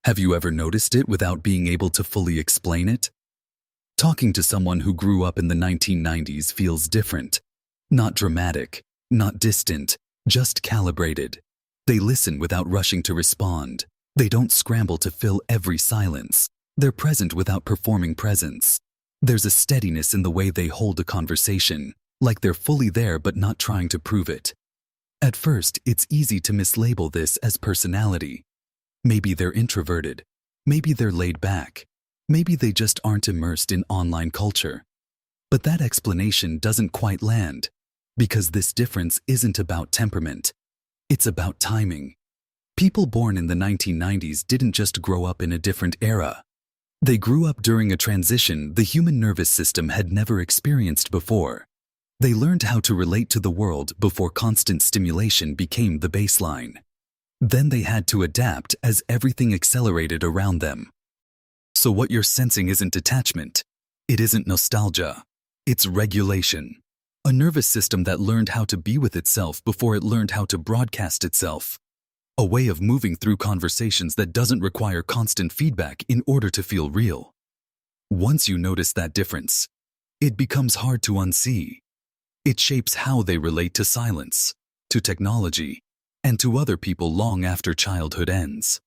Have you ever noticed it without being able to fully explain it? Talking to someone who grew up in the 1990s feels different. Not dramatic, not distant, just calibrated. They listen without rushing to respond. They don't scramble to fill every silence. They're present without performing presence. There's a steadiness in the way they hold a conversation, like they're fully there but not trying to prove it. At first, it's easy to mislabel this as personality. Maybe they're introverted. Maybe they're laid back. Maybe they just aren't immersed in online culture. But that explanation doesn't quite land, because this difference isn't about temperament. It's about timing. People born in the 1990s didn't just grow up in a different era. They grew up during a transition the human nervous system had never experienced before. They learned how to relate to the world before constant stimulation became the baseline. Then they had to adapt as everything accelerated around them. So what you're sensing isn't detachment. It isn't nostalgia. It's regulation. A nervous system that learned how to be with itself before it learned how to broadcast itself. A way of moving through conversations that doesn't require constant feedback in order to feel real. Once you notice that difference, it becomes hard to unsee. It shapes how they relate to silence, to technology, and to other people long after childhood ends.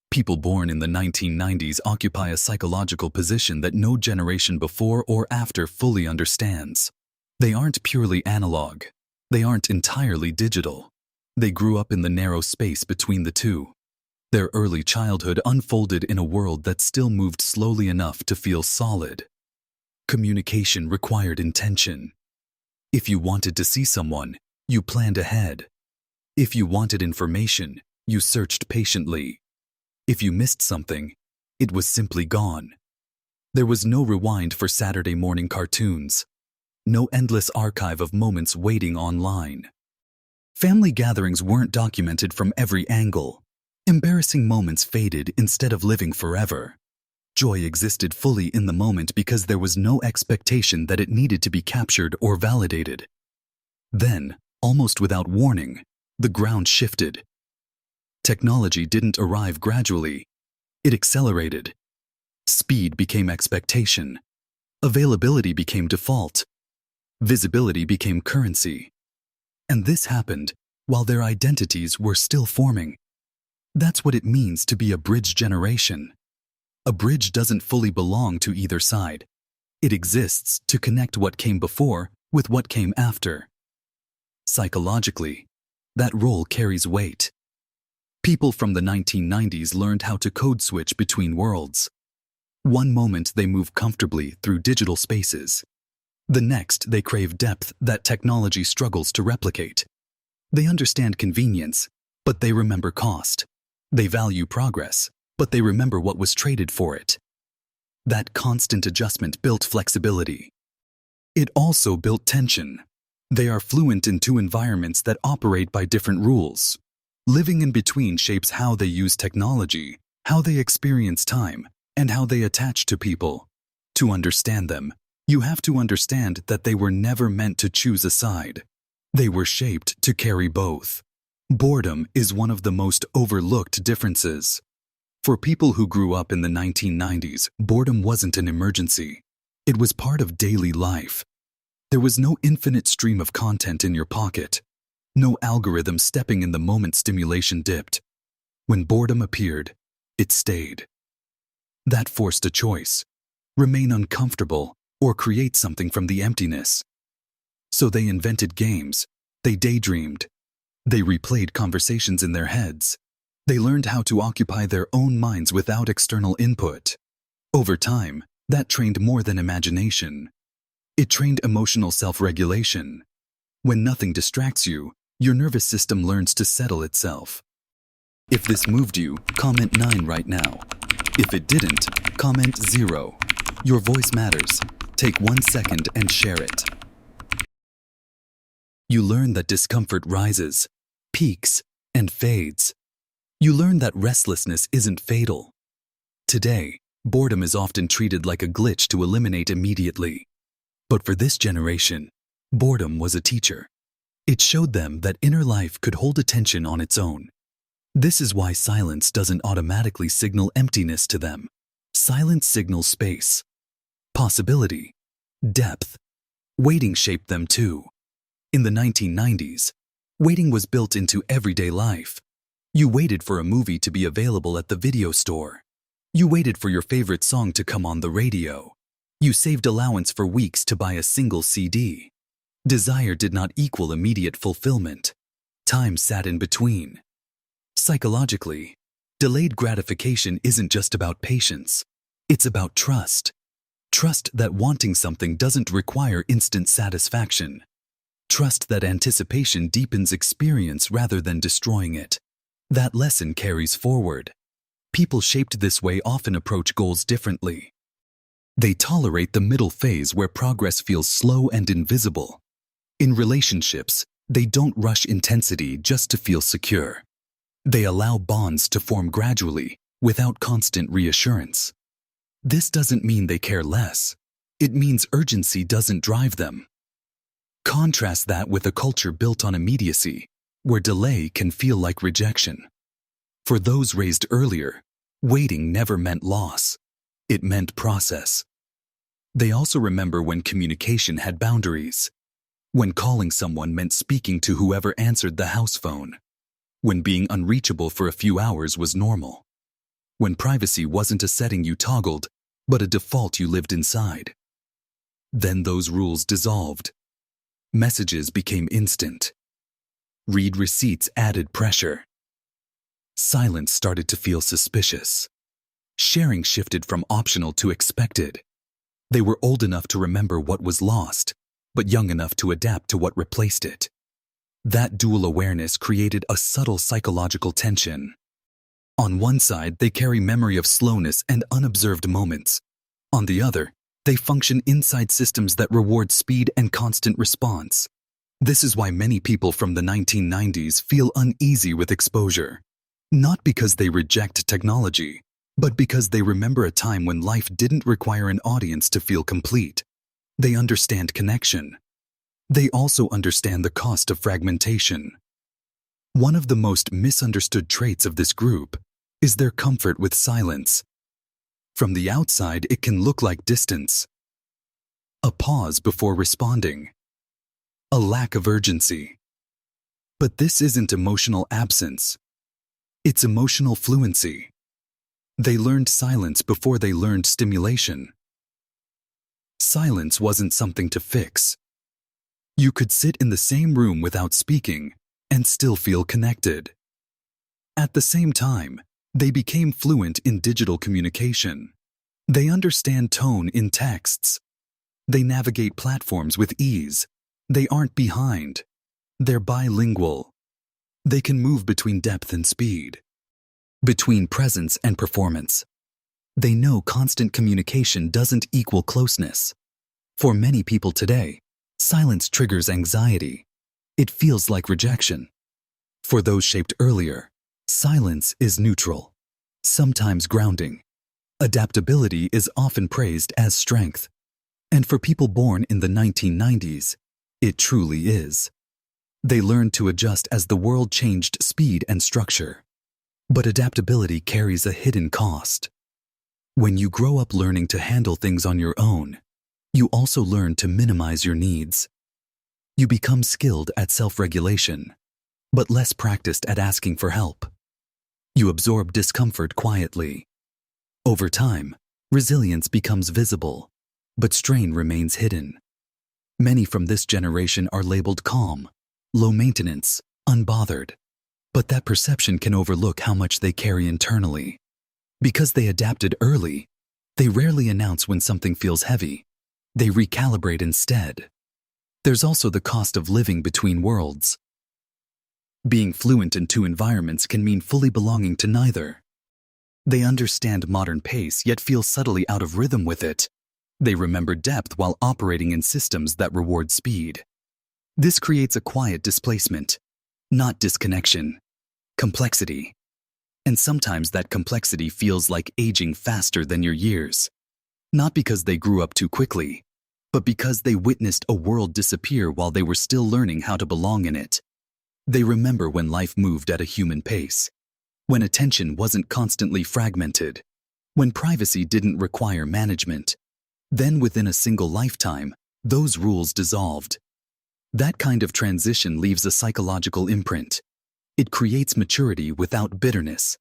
People born in the 1990s occupy a psychological position that no generation before or after fully understands. They aren't purely analog. They aren't entirely digital. They grew up in the narrow space between the two. Their early childhood unfolded in a world that still moved slowly enough to feel solid. Communication required intention. If you wanted to see someone, you planned ahead. If you wanted information, you searched patiently. If you missed something, it was simply gone. There was no rewind for Saturday morning cartoons. No endless archive of moments waiting online. Family gatherings weren't documented from every angle. Embarrassing moments faded instead of living forever. Joy existed fully in the moment because there was no expectation that it needed to be captured or validated. Then, almost without warning, the ground shifted. Technology didn't arrive gradually. It accelerated. Speed became expectation. Availability became default. Visibility became currency. And this happened while their identities were still forming. That's what it means to be a bridge generation. A bridge doesn't fully belong to either side. It exists to connect what came before with what came after. Psychologically, that role carries weight. People from the 1990s learned how to code switch between worlds. One moment they move comfortably through digital spaces. The next they crave depth that technology struggles to replicate. They understand convenience, but they remember cost. They value progress, but they remember what was traded for it. That constant adjustment built flexibility. It also built tension. They are fluent in two environments that operate by different rules. Living in between shapes how they use technology, how they experience time, and how they attach to people. To understand them, you have to understand that they were never meant to choose a side. They were shaped to carry both. Boredom is one of the most overlooked differences. For people who grew up in the 1990s, boredom wasn't an emergency. It was part of daily life. There was no infinite stream of content in your pocket. No algorithm stepping in the moment stimulation dipped. When boredom appeared, it stayed. That forced a choice: remain uncomfortable or create something from the emptiness. So they invented games. They daydreamed. They replayed conversations in their heads. They learned how to occupy their own minds without external input. Over time, that trained more than imagination. It trained emotional self-regulation. When nothing distracts you, your nervous system learns to settle itself. If this moved you, comment 9 right now. If it didn't, comment 0. Your voice matters. Take 1 second and share it. You learn that discomfort rises, peaks, and fades. You learn that restlessness isn't fatal. Today, boredom is often treated like a glitch to eliminate immediately. But for this generation, boredom was a teacher. It showed them that inner life could hold attention on its own. This is why silence doesn't automatically signal emptiness to them. Silence signals space, possibility, depth. Waiting shaped them too. In the 1990s, waiting was built into everyday life. You waited for a movie to be available at the video store. You waited for your favorite song to come on the radio. You saved allowance for weeks to buy a single CD. Desire did not equal immediate fulfillment. Time sat in between. Psychologically, delayed gratification isn't just about patience. It's about trust. Trust that wanting something doesn't require instant satisfaction. Trust that anticipation deepens experience rather than destroying it. That lesson carries forward. People shaped this way often approach goals differently. They tolerate the middle phase where progress feels slow and invisible. In relationships, they don't rush intensity just to feel secure. They allow bonds to form gradually, without constant reassurance. This doesn't mean they care less. It means urgency doesn't drive them. Contrast that with a culture built on immediacy, where delay can feel like rejection. For those raised earlier, waiting never meant loss. It meant process. They also remember when communication had boundaries. When calling someone meant speaking to whoever answered the house phone. When being unreachable for a few hours was normal. When privacy wasn't a setting you toggled, but a default you lived inside. Then those rules dissolved. Messages became instant. Read receipts added pressure. Silence started to feel suspicious. Sharing shifted from optional to expected. They were old enough to remember what was lost, but young enough to adapt to what replaced it. That dual awareness created a subtle psychological tension. On one side, they carry memory of slowness and unobserved moments. On the other, they function inside systems that reward speed and constant response. This is why many people from the 1990s feel uneasy with exposure. Not because they reject technology, but because they remember a time when life didn't require an audience to feel complete. They understand connection. They also understand the cost of fragmentation. One of the most misunderstood traits of this group is their comfort with silence. From the outside, it can look like distance, a pause before responding, a lack of urgency. But this isn't emotional absence. It's emotional fluency. They learned silence before they learned stimulation. Silence wasn't something to fix. You could sit in the same room without speaking and still feel connected. At the same time, they became fluent in digital communication. They understand tone in texts. They navigate platforms with ease. They aren't behind. They're bilingual. They can move between depth and speed, between presence and performance. They know constant communication doesn't equal closeness. For many people today, silence triggers anxiety. It feels like rejection. For those shaped earlier, silence is neutral, sometimes grounding. Adaptability is often praised as strength. And for people born in the 1990s, it truly is. They learned to adjust as the world changed speed and structure. But adaptability carries a hidden cost. When you grow up learning to handle things on your own, you also learn to minimize your needs. You become skilled at self-regulation, but less practiced at asking for help. You absorb discomfort quietly. Over time, resilience becomes visible, but strain remains hidden. Many from this generation are labeled calm, low maintenance, unbothered. But that perception can overlook how much they carry internally. Because they adapted early, they rarely announce when something feels heavy. They recalibrate instead. There's also the cost of living between worlds. Being fluent in two environments can mean fully belonging to neither. They understand modern pace yet feel subtly out of rhythm with it. They remember depth while operating in systems that reward speed. This creates a quiet displacement, not disconnection, complexity. And sometimes that complexity feels like aging faster than your years. Not because they grew up too quickly, but because they witnessed a world disappear while they were still learning how to belong in it. They remember when life moved at a human pace. when attention wasn't constantly fragmented, when privacy didn't require management. Then within a single lifetime, those rules dissolved. That kind of transition leaves a psychological imprint. It creates maturity without bitterness,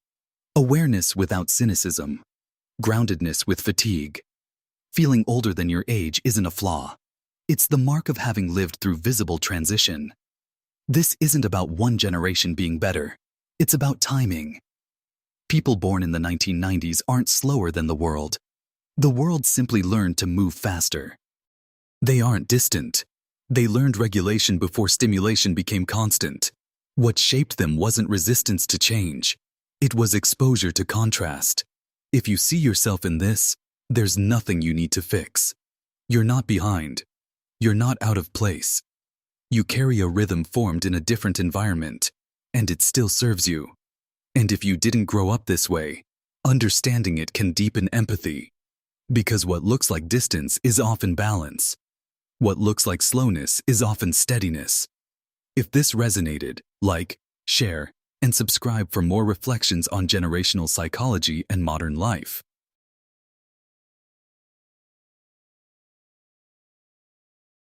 awareness without cynicism, groundedness with fatigue. Feeling older than your age isn't a flaw. It's the mark of having lived through visible transition. This isn't about one generation being better. It's about timing. People born in the 1990s aren't slower than the world. The world simply learned to move faster. They aren't distant. They learned regulation before stimulation became constant. What shaped them wasn't resistance to change. It was exposure to contrast. If you see yourself in this, there's nothing you need to fix. You're not behind. You're not out of place. You carry a rhythm formed in a different environment, and it still serves you. And if you didn't grow up this way, understanding it can deepen empathy. Because what looks like distance is often balance. What looks like slowness is often steadiness. If this resonated, like, share, and subscribe for more reflections on generational psychology and modern life.